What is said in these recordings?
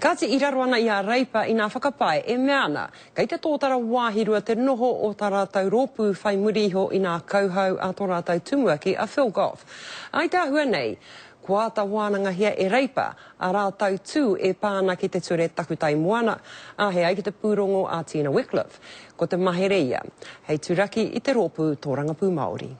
Ka te iraro ana i a reipa i ngā whakapae e mea ana, kei te tōtara wāhirua te noho o tā rātau rōpū whai muri iho i ngā kauhau a tō rātau tumuaki a Phil Goff. Ai tā hua nei, kua ata wānanga hia e reipa, a rātau tū e pāna ki te ture takutai moana, a he ai ki te pūrongo a Tina Wycliffe, ko te mahere ia, hei turaki i te rōpū tō rangapū Māori.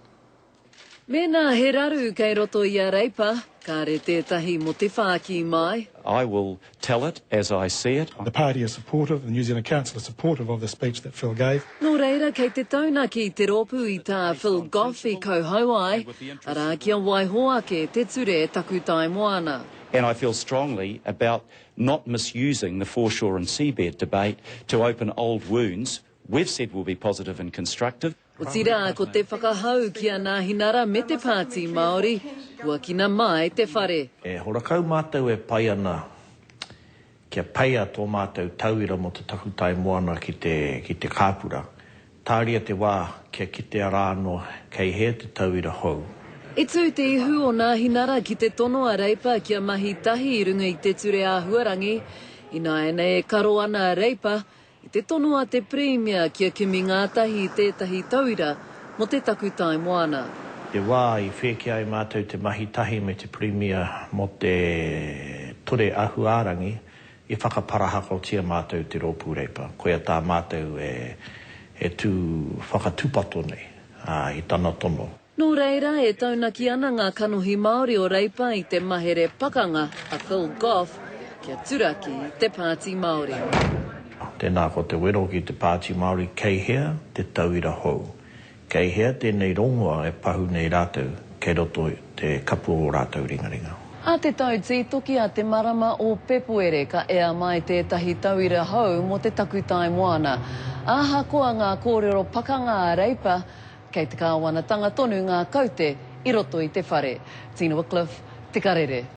Mena he raru kei roto i a reipa, ka re tētahi mo te whāki mai. I will tell it as I see it. The party is supportive, the New Zealand Council is supportive of the speech that Phil gave. Nō reira kei te taunaki te rōpū i tā Phil Goff i kauhau ai, ara kia waihoa ke te ture e takutai moana. And I feel strongly about not misusing the foreshore and seabed debate to open old wounds. We've said we'll be positive and constructive. O tira ko te whakahau kia ngā hinara me te pāti Māori, kua kina mai te whare. E horakau mātou e pai ana, kia paia tō mātou tauira mo te takutai moana ki te kāpura. Tāria te wā kia kitea rāno kei he te tauira hou. E tū te ihu o ngā hinara ki te tono a reipa kia mahi tahi i runga i te ture a Huarangi, ina ene e karo ana a reipa, i te tono a te premier kia kimi ngātahi i tētahi tauira mo te takutai moana. Te wā i whēkia ai mātou te mahi tahi me te premier mo te ture a Huarangi, i whakaparahako mātou te rōpū reipa. Koia tā mātou e tū whakatūpato nei i tana tono. Nō reira e taunaki ana ngā kanohi Māori o reipa i te mahere pakanga a Phil Goff kia turaki i te pāti Māori. Tēnā ko te wero ki te pāti Māori kei hea te tauira hou. Kei hea tēnei rongoa e pahu nei rātou kei roto te kapu o rātou ringaringa. A te tau toki a te marama o Pepuere ka ea mai tētahi tauira hou mo te takutai moana. Aha koa ngā kōrero pakanga a reipa, kei te kāwanatanga tonu ngā kaute i roto i te whare. Tina Wycliffe, Te Karere.